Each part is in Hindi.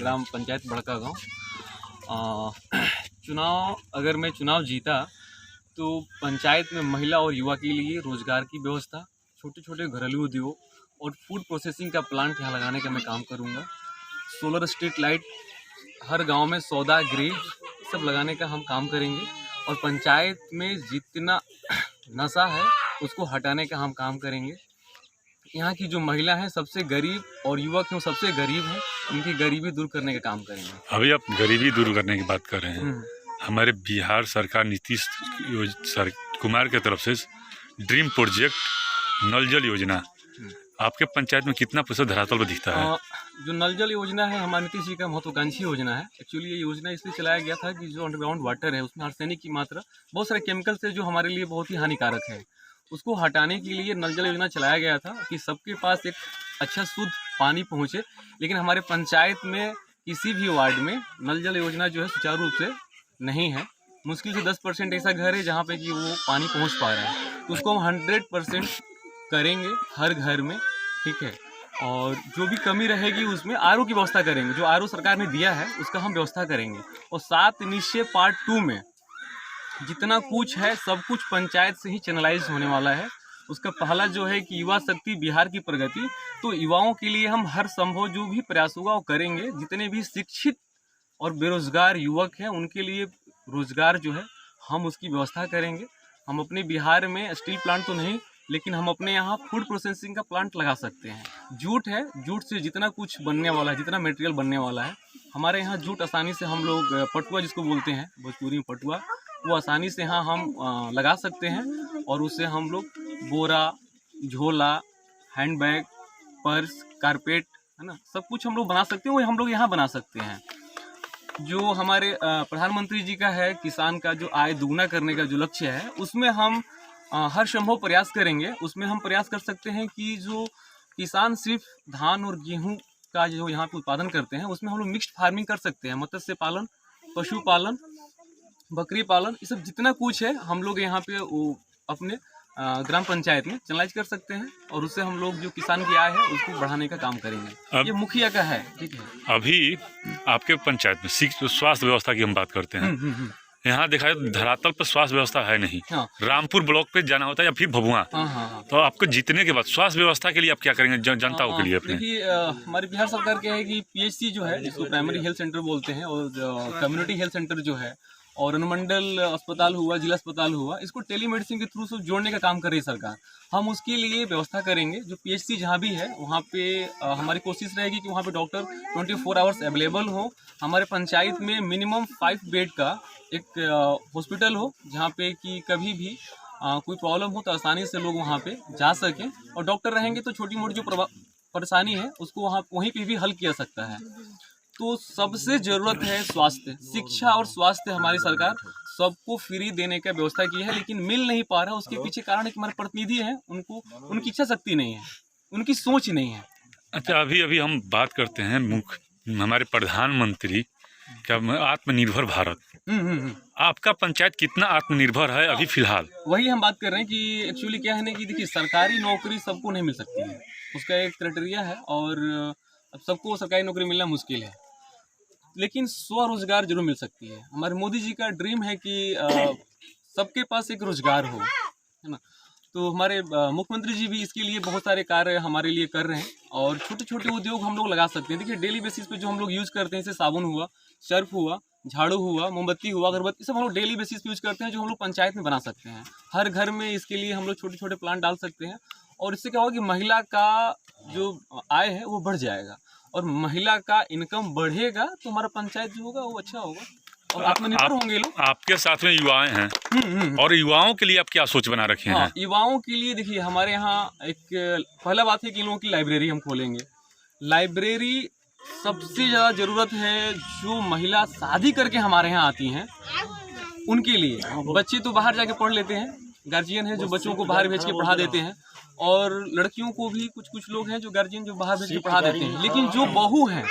ग्राम पंचायत बड़का गांव। अगर मैं चुनाव जीता तो पंचायत में महिला और युवा के लिए रोजगार की व्यवस्था, छोटे छोटे घरेलू उद्योग और फूड प्रोसेसिंग का प्लांट यहाँ लगाने का मैं काम करूँगा। सोलर स्ट्रीट लाइट हर गांव में 14 ग्रिड सब लगाने का हम काम करेंगे और पंचायत में जितना नशा है उसको हटाने का हम काम करेंगे। यहाँ की जो महिला हैं सबसे गरीब और युवक हैं सबसे गरीब हैं, उनकी गरीबी दूर करने का काम करेंगे। अभी आप गरीबी दूर करने की बात कर रहे हैं। हमारे बिहार सरकार नीतीश कुमार के तरफ से ड्रीम प्रोजेक्ट नल जल योजना आपके पंचायत में कितना प्रतिशत धरातल पर दिखता है? जो नल जल योजना है हमारे नीतीश जी का महत्वाकांक्षी योजना है। एक्चुअली ये योजना इसलिए चलाया गया था कि जो अंडरग्राउंड वाटर है उसमें आर्सेनिक की मात्रा, बहुत सारे केमिकल्स है जो हमारे लिए बहुत ही हानिकारक है, उसको हटाने के लिए नल जल योजना चलाया गया था कि सबके पास एक अच्छा शुद्ध पानी पहुँचे। लेकिन हमारे पंचायत में किसी भी वार्ड में नल जल योजना जो है सुचारू रूप से नहीं है। मुश्किल से 10% ऐसा घर है जहाँ पे कि वो पानी पहुँच पा रहा है, तो उसको हम 100% करेंगे हर घर में, ठीक है। और जो भी कमी रहेगी उसमें आरओ की व्यवस्था करेंगे, जो आरओ सरकार ने दिया है उसका हम व्यवस्था करेंगे। और 7 निश्चय पार्ट 2 में जितना कुछ है सब कुछ पंचायत से ही चैनलाइज होने वाला है। उसका पहला जो है कि युवा शक्ति बिहार की प्रगति, तो युवाओं के लिए हम हर संभव जो भी प्रयास होगा वो करेंगे। जितने भी शिक्षित और बेरोजगार युवक हैं उनके लिए रोजगार जो है हम उसकी व्यवस्था करेंगे। हम अपने बिहार में स्टील प्लांट तो नहीं, लेकिन हम अपने यहाँ फूड प्रोसेसिंग का प्लांट लगा सकते हैं। जूट है, जूट से जितना कुछ बनने वाला है, जितना मटेरियल बनने वाला है हमारे यहाँ जूट आसानी से हम लोग पटुआ जिसको बोलते हैं भोजपुरी में पटुआ, वो आसानी से यहाँ हम लगा सकते हैं और उससे हम लोग बोरा, झोला, हैंडबैग, पर्स, कारपेट, है ना, सब कुछ हम लोग बना सकते हैं। वो हम लोग यहाँ बना सकते हैं। जो हमारे प्रधानमंत्री जी का है किसान का जो आय दुगना करने का जो लक्ष्य है उसमें हम हर संभव प्रयास करेंगे। उसमें हम प्रयास कर सकते हैं कि जो किसान सिर्फ धान और गेहूं का जो यहाँ पे उत्पादन करते हैं उसमें हम लोग मिक्स्ड फार्मिंग कर सकते हैं। मत्स्य पालन, पशुपालन, बकरी पालन, ये सब जितना कुछ है हम लोग यहाँ पे वो अपने ग्राम पंचायत में चैनलाइज कर सकते हैं और उससे हम लोग जो किसान की आय है उसको बढ़ाने का काम करेंगे। ये मुखिया का है, ठीक है। अभी आपके पंचायत में स्वास्थ्य व्यवस्था की हम बात करते हैं। यहाँ देखा जाए धरातल पर स्वास्थ्य व्यवस्था है नहीं। हाँ। रामपुर ब्लॉक पे जाना होता है या फिर भभुआ। हाँ। तो आपको जीतने के बाद स्वास्थ्य व्यवस्था के लिए आप क्या करेंगे जनताओं के लिए अपने? देखिए हमारी बिहार सरकार क्या है कि पीएचसी जो है जिसको प्राइमरी हेल्थ सेंटर बोलते हैं और कम्युनिटी हेल्थ सेंटर जो है और अनुमंडल अस्पताल हुआ, जिला अस्पताल हुआ, इसको टेलीमेडिसिन के थ्रू से जोड़ने का काम कर रही है सरकार। हम उसके लिए व्यवस्था करेंगे। जो पीएचसी जहाँ भी है वहाँ पे हमारी कोशिश रहेगी कि वहाँ पे डॉक्टर 24 आवर्स अवेलेबल हो। हमारे पंचायत में मिनिमम 5 बेड का एक हॉस्पिटल हो जहाँ पे कि कभी भी कोई प्रॉब्लम हो तो आसानी से लोग वहाँ पे जा सकें और डॉक्टर रहेंगे तो छोटी मोटी जो परेशानी है उसको वहीं पे भी हल किया सकता है। तो सबसे ज़रूरत है स्वास्थ्य, शिक्षा और स्वास्थ्य। हमारी सरकार सबको फ्री देने का व्यवस्था की है लेकिन मिल नहीं पा रहा। उसके पीछे कारण है कि हमारे प्रतिनिधि हैं उनको उनकी इच्छा शक्ति नहीं है, उनकी सोच नहीं है। अच्छा, अभी हम बात करते हैं हमारे प्रधानमंत्री का आत्मनिर्भर भारत। आपका पंचायत कितना आत्मनिर्भर है अभी फिलहाल? वही हम बात कर रहे हैं कि एक्चुअली क्या है ना कि देखिए सरकारी नौकरी सबको नहीं मिल सकती है, उसका एक क्राइटेरिया है और अब सबको सरकारी नौकरी मिलना मुश्किल है, लेकिन स्वरोजगार जरूर मिल सकती है। हमारे मोदी जी का ड्रीम है कि सबके पास एक रोजगार हो, है ना। तो हमारे मुख्यमंत्री जी भी इसके लिए बहुत सारे कार्य हमारे लिए कर रहे हैं और छोटे छोटे उद्योग हम लोग लगा सकते हैं। देखिए डेली बेसिस पे जो हम लोग यूज़ करते हैं जैसे साबुन हुआ, सर्फ हुआ, झाड़ू हुआ, मोमबत्ती हुआ, अगरबत्ती, सब हम लोग डेली बेसिस पे यूज़ करते हैं जो हम लोग पंचायत में बना सकते हैं। हर घर में इसके लिए हम लोग छोटे छोटे प्लांट डाल सकते हैं और इससे क्या होगा कि महिला का जो आय है वो बढ़ जाएगा और महिला का इनकम बढ़ेगा तो हमारा पंचायत जो होगा वो अच्छा होगा और आत्मनिर्भर होंगे लोग। आपके साथ में युवाएं हैं और युवाओं के लिए आप क्या सोच बना रखे हैं? युवाओं के लिए देखिए हमारे यहाँ एक पहला बात है कि इन लोगों की लाइब्रेरी हम खोलेंगे। लाइब्रेरी सबसे ज़्यादा ज़रूरत है जो महिला शादी करके हमारे यहाँ आती हैं उनके लिए। बच्चे तो बाहर जाके पढ़ लेते हैं, गार्जियन है जो बच्चों को बाहर भेज के पढ़ा देते हैं और लड़कियों को भी कुछ लोग हैं जो गार्जियन जो बाहर भेज के पढ़ा देते हैं। लेकिन जो बहू हैं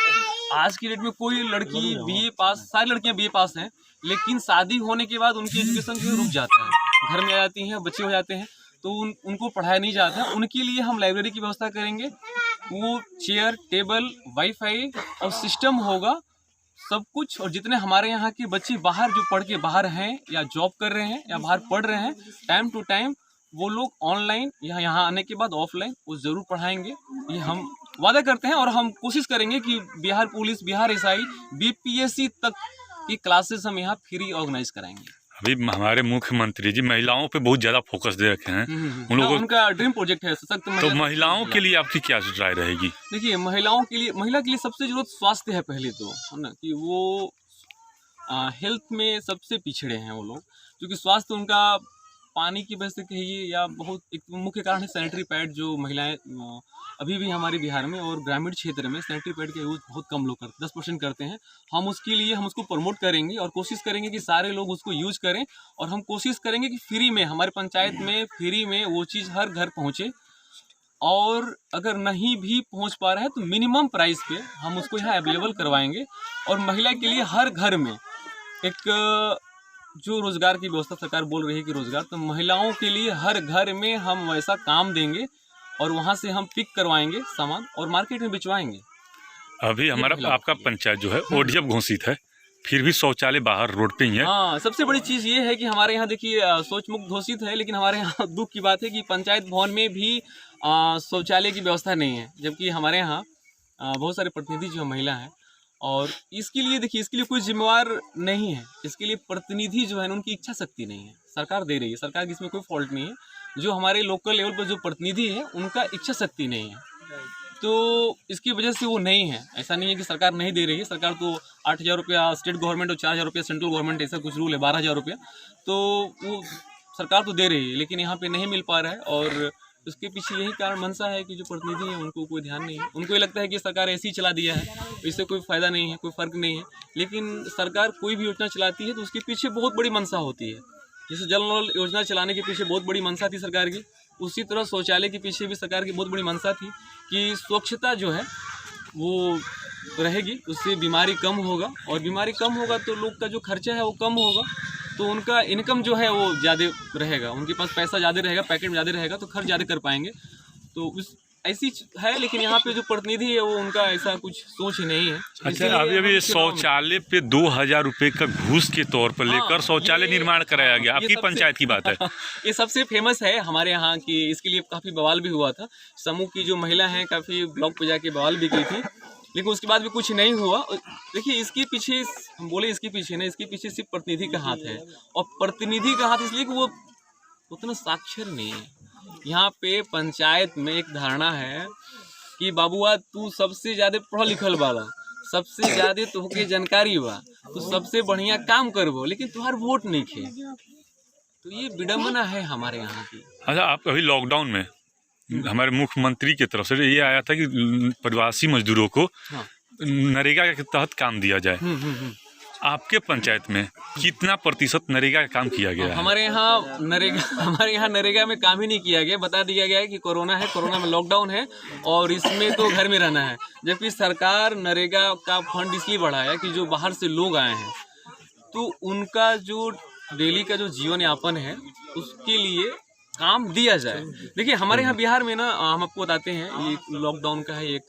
आज की डेट में कोई लड़की बीए पास, सारी लड़कियां बीए पास हैं लेकिन शादी होने के बाद उनकी एजुकेशन जो रुक जाता है, घर में आ जाती हैं, बच्चे हो जाते हैं। तो उनको पढ़ाया नहीं जाता, उनके लिए हम लाइब्रेरी की व्यवस्था करेंगे। वो चेयर, टेबल, वाईफाई और सिस्टम होगा, सब कुछ। और जितने हमारे यहाँ के बच्चे बाहर जो पढ़ के बाहर हैं या जॉब कर रहे हैं या बाहर पढ़ रहे हैं, टाइम टू टाइम वो लोग ऑनलाइन या यहाँ आने के बाद ऑफलाइन वो ज़रूर पढ़ाएंगे। ये हम वादा करते हैं और हम कोशिश करेंगे कि Bihar police, Bihar SI, BPSC तक की क्लासेस हम यहाँ फ्री ऑर्गेनाइज कराएंगे। अभी हमारे मुख्यमंत्री जी महिलाओं पे बहुत ज्यादा फोकस दे रखे हैं, उन लोगों उनका ड्रीम प्रोजेक्ट है सशक्त तो महिलाओं के लिए आपकी क्या राय रहेगी? देखिए, महिला के लिए सबसे जरूरत स्वास्थ्य है पहले तो, है ना, कि वो हेल्थ में सबसे पिछड़े हैं वो लोग, क्योंकि स्वास्थ्य उनका पानी की वजह से कहिए या बहुत एक मुख्य कारण है सैनिटरी पैड। जो महिलाएं अभी भी हमारे बिहार में और ग्रामीण क्षेत्र में सैनिटरी पैड का यूज़ बहुत कम लोग करते, 10% करते हैं। हम उसके लिए हम उसको प्रमोट करेंगे और कोशिश करेंगे कि सारे लोग उसको यूज करें, और हम कोशिश करेंगे कि फ्री में हमारे पंचायत में फ्री में वो चीज़ हर घर पहुँचे। और अगर नहीं भी पहुँच पा रहा है तो मिनिमम प्राइस पे हम उसको यहाँ अवेलेबल करवाएंगे। और महिला के लिए हर घर में एक जो रोज़गार की व्यवस्था सरकार बोल रही है कि रोज़गार, तो महिलाओं के लिए हर घर में हम वैसा काम देंगे और वहाँ से हम पिक करवाएंगे सामान और मार्केट में बिचवाएंगे। अभी हमारा आपका पंचायत जो है ओडीएफ घोषित है, फिर भी शौचालय बाहर रोड पे ही है। हाँ, सबसे बड़ी चीज़ ये है कि हमारे यहाँ देखिए शौच मुक्त घोषित है, लेकिन हमारे यहाँ दुख की बात है कि पंचायत भवन में भी शौचालय की व्यवस्था नहीं है, जबकि हमारे यहाँ बहुत सारे प्रतिनिधि जो महिला हैं। और इसके लिए देखिए, इसके लिए कोई जिम्मेवार नहीं है, इसके लिए प्रतिनिधि जो है उनकी इच्छा शक्ति नहीं है। सरकार दे रही है, सरकार की इसमें कोई फॉल्ट नहीं है। जो हमारे लोकल लेवल पर जो प्रतिनिधि है उनका इच्छा शक्ति नहीं है, तो इसकी वजह से वो नहीं है। ऐसा नहीं है कि सरकार नहीं दे रही है, सरकार तो 8,000 रुपया स्टेट गवर्नमेंट और 4,000 रुपया सेंट्रल गवर्नमेंट, ऐसा कुछ रूल है, 12,000 रुपया, तो वो सरकार तो दे रही है, लेकिन यहाँ पे नहीं मिल पा रहा है। और उसके पीछे यही कारण मंशा है कि जो प्रतिनिधि हैं उनको कोई ध्यान नहीं है। उनको ये लगता है कि सरकार ऐसे ही चला दिया है, इससे कोई फ़ायदा नहीं है, कोई फ़र्क नहीं है। लेकिन सरकार कोई भी योजना चलाती है तो उसके पीछे बहुत बड़ी मंशा होती है। जैसे जल नल योजना चलाने के पीछे बहुत बड़ी मंशा थी सरकार की, उसी तरह शौचालय के पीछे भी सरकार की बहुत बड़ी मंशा थी कि स्वच्छता जो है वो रहेगी, उससे बीमारी कम होगा, और बीमारी कम होगा तो लोग का जो खर्चा है वो कम होगा, तो उनका इनकम जो है वो ज़्यादा रहेगा, उनके पास पैसा ज़्यादा रहेगा, पैकेट में ज़्यादा रहेगा, तो खर्च ज़्यादा कर पाएंगे। तो उस ऐसी है, लेकिन यहाँ पे जो प्रतिनिधि है वो उनका ऐसा कुछ सोच नहीं है। अच्छा, अभी शौचालय पे 2,000 रुपये का घूस के तौर पर लेकर शौचालय निर्माण कराया गया, आपकी पंचायत की बात है। ये सबसे फेमस है हमारे यहाँ की, इसके लिए काफ़ी बवाल भी हुआ था। समूह की जो महिला हैं काफ़ी ब्लॉक पे जाके बवाल भी की थी, लेकिन उसके बाद भी कुछ नहीं हुआ। देखिए, इसके पीछे हम बोले इसके पीछे ना, इसके पीछे सिर्फ प्रतिनिधि का हाथ है, और प्रतिनिधि का हाथ इसलिए कि वो उतना साक्षर नहीं है। यहाँ पे पंचायत में एक धारणा है कि बाबुआ तू सबसे ज़्यादा पढ़ल लिखल वाला, सबसे ज़्यादा तुहके जानकारी बा, तू सबसे बढ़िया काम करबो, लेकिन तुम्हार वोट नहीं खे। तो ये विडम्बना है हमारे यहाँ की। अच्छा, आप अभी लॉकडाउन में हमारे मुख्यमंत्री की तरफ से ये आया था कि प्रवासी मजदूरों को नरेगा के तहत काम दिया जाए। आपके पंचायत में कितना प्रतिशत नरेगा का काम किया गया है? हमारे यहाँ नरेगा में काम ही नहीं किया गया। बता दिया गया है कि कोरोना है, कोरोना में लॉकडाउन है और इसमें तो घर में रहना है, जबकि सरकार नरेगा का फंड इसलिए बढ़ाया कि जो बाहर से लोग आए हैं तो उनका जो डेली का जो जीवन यापन है उसके लिए काम दिया जाए। देखिए, हमारे यहाँ बिहार में ना, हम आपको बताते हैं, ये लॉकडाउन का है एक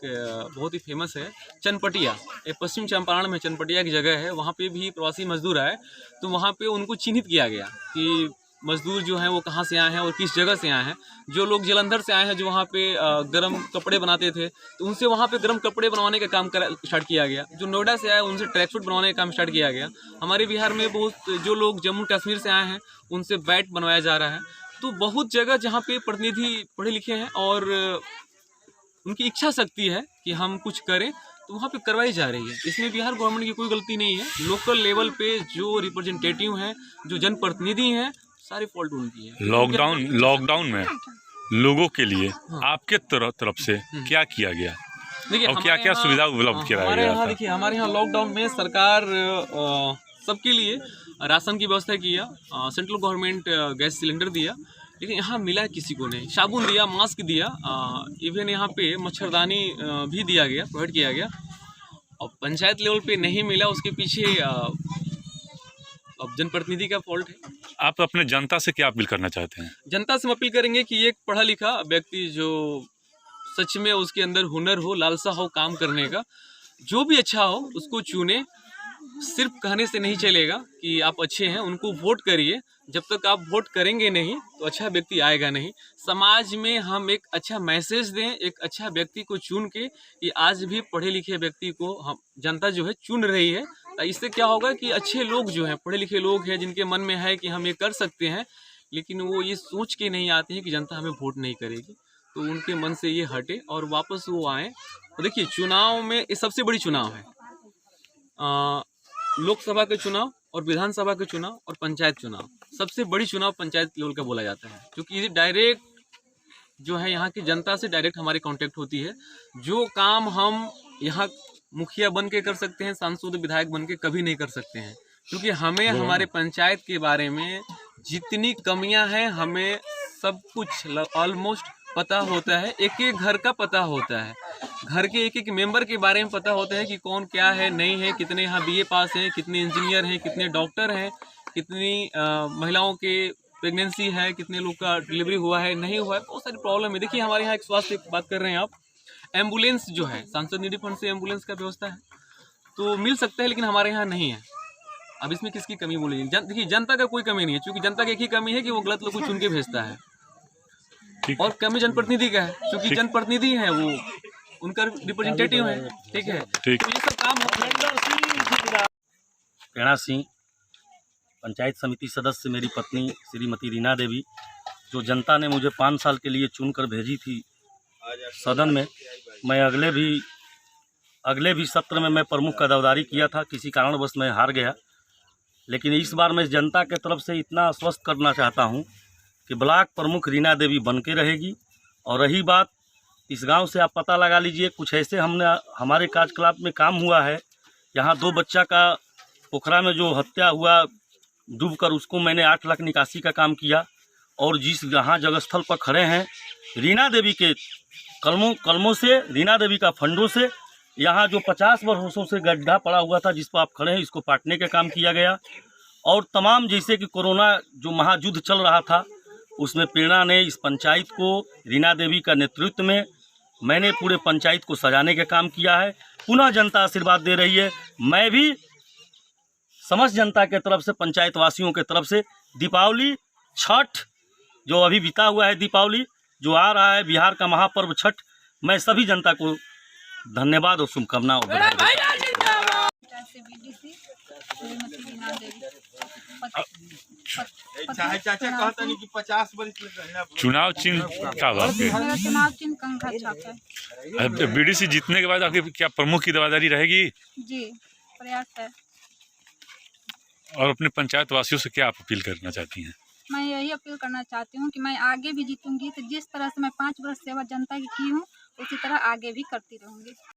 बहुत ही फेमस है चनपटिया, ये पश्चिम चंपारण में चनपटिया की जगह है, वहाँ पे भी प्रवासी मजदूर आए, तो वहाँ पे उनको चिन्हित किया गया कि मजदूर जो हैं वो कहाँ से आए हैं और किस जगह से आए हैं। जो लोग जलंधर से आए हैं, जो वहाँ पे गर्म कपड़े बनाते थे, तो उनसे वहाँ पे गर्म कपड़े बनवाने का काम स्टार्ट किया गया। जो नोएडा से आए उनसे ट्रैक सूट बनवाने का काम स्टार्ट किया गया। हमारे बिहार में बहुत जो लोग जम्मू कश्मीर से आए हैं उनसे बैट बनवाया जा रहा है। तो बहुत जगह जहाँ पे प्रतिनिधि पढ़े लिखे हैं और उनकी इच्छा शक्ति है कि हम कुछ करें, तो वहाँ पे करवाई जा रही है। इसमें बिहार गवर्नमेंट की कोई गलती नहीं है। लोकल लेवल पे जो रिप्रेजेंटेटिव हैं, जो जनप्रतिनिधि हैं, सारी फॉल्ट उनकी है। लॉकडाउन में लोगों के लिए आपके तरफ से क्या किया गया? देखिए, और क्या क्या सुविधा उपलब्ध कराया गया? देखिए, हमारे यहाँ लॉकडाउन में सरकार सबके लिए राशन की व्यवस्था किया, सेंट्रल गवर्नमेंट गैस सिलेंडर दिया, लेकिन यहाँ मिला किसी को नहीं। साबुन दिया, मास्क दिया, इवन यहाँ पे मच्छरदानी भी दिया गया, प्रोवाइड किया गया। और पंचायत लेवल पे नहीं मिला, उसके पीछे अब जनप्रतिनिधि का फॉल्ट है। आप अपने जनता से क्या अपील करना चाहते हैं? जनता से हम अपील करेंगे कि एक पढ़ा लिखा व्यक्ति जो सच में उसके अंदर हुनर हो, लालसा हो काम करने का, जो भी अच्छा हो उसको चुने। सिर्फ कहने से नहीं चलेगा कि आप अच्छे हैं, उनको वोट करिए। जब तक आप वोट करेंगे नहीं तो अच्छा व्यक्ति आएगा नहीं। समाज में हम एक अच्छा मैसेज दें, एक अच्छा व्यक्ति को चुन के, कि आज भी पढ़े लिखे व्यक्ति को हम जनता जो है चुन रही है। तो इससे क्या होगा कि अच्छे लोग जो हैं, पढ़े लिखे लोग हैं, जिनके मन में है कि हम ये कर सकते हैं, लेकिन वो ये सोच के नहीं आते हैं कि जनता हमें वोट नहीं करेगी, तो उनके मन से ये हटे और वापस वो आए। तो देखिए, चुनाव में ये सबसे बड़ी चुनाव है, लोकसभा के चुनाव और विधानसभा के चुनाव और पंचायत चुनाव। सबसे बड़ी चुनाव पंचायत लेवल का बोला जाता है, क्योंकि ये डायरेक्ट जो है यहाँ की जनता से डायरेक्ट हमारी कांटेक्ट होती है। जो काम हम यहाँ मुखिया बन के कर सकते हैं, सांसद विधायक बन के कभी नहीं कर सकते हैं, क्योंकि हमें हमारे पंचायत के बारे में जितनी कमियां हैं, हमें सब कुछ ऑलमोस्ट पता होता है। एक एक घर का पता होता है, घर के एक एक मेंबर के बारे में पता होता है कि कौन क्या है, नहीं है, कितने यहाँ बीए पास हैं, कितने इंजीनियर हैं, कितने डॉक्टर हैं, कितनी महिलाओं के प्रेगनेंसी है, कितने लोग का डिलीवरी हुआ है, नहीं हुआ है, बहुत सारी प्रॉब्लम है। देखिए, हमारे यहाँ एक स्वास्थ्य की बात कर रहे हैं आप, एम्बुलेंस जो है सांसद निधि फंड से एम्बुलेंस का व्यवस्था है तो मिल सकता है, लेकिन हमारे यहाँ नहीं है। अब इसमें किसकी कमी बोली? देखिए, जनता का कोई कमी नहीं है, क्योंकि जनता की एक ही कमी है कि वो गलत लोग को चुन के भेजता है, और कमी जनप्रतिनिधि का है, क्योंकि जनप्रतिनिधि है वो, उनका रिप्रेजेंटेटिव है। ठीक है, तो ये सब काम प्रेरणा सिंह, पंचायत समिति सदस्य मेरी पत्नी श्रीमती रीना देवी, जो जनता ने मुझे 5 साल के लिए चुनकर भेजी थी सदन में। मैं अगले भी सत्र में मैं प्रमुख का दावेदारी किया था, किसी कारणवश मैं हार गया, लेकिन इस बार मैं जनता के तरफ से इतना आश्वस्त करना चाहता हूं कि ब्लॉक प्रमुख रीना देवी बन के रहेगी। और रही बात इस गांव से, आप पता लगा लीजिए, कुछ ऐसे हमारे कार्यकलाप में काम हुआ है। यहाँ 2 बच्चा का पोखरा में जो हत्या हुआ डूबकर, उसको मैंने 8 लाख निकासी का काम किया। और जिस यहाँ जगस्थल पर खड़े हैं, रीना देवी के कलमों से, रीना देवी का फंडों से, यहाँ जो 50 वर्षों से गड्ढा पड़ा हुआ था जिस पर आप खड़े हैं, इसको पाटने का काम किया गया। और तमाम, जैसे कि कोरोना जो महायुद्ध चल रहा था, उसमें प्रेरणा ने इस पंचायत को रीना देवी का नेतृत्व में, मैंने पूरे पंचायत को सजाने का काम किया है। पुनः जनता आशीर्वाद दे रही है। मैं भी समस्त जनता के तरफ से, पंचायत वासियों के तरफ से, दीपावली, छठ जो अभी बीता हुआ है, दीपावली जो आ रहा है, बिहार का महापर्व छठ, मैं सभी जनता को धन्यवाद और शुभकामनाएं चुनाव चिन्ह का मेरा चुनाव चिन्ह कंघा छाप है। बीडीसी जीतने के बाद आपकी क्या प्रमुख की दावेदारी रहेगी? जी, प्रयास है। और अपने पंचायत वासियों से क्या आप अपील करना चाहती हैं? मैं यही अपील करना चाहती हूँ कि मैं आगे भी जीतूंगी, तो जिस तरह से मैं 5 वर्ष सेवा जनता की हूँ, उसी तरह आगे भी करती रहूँगी।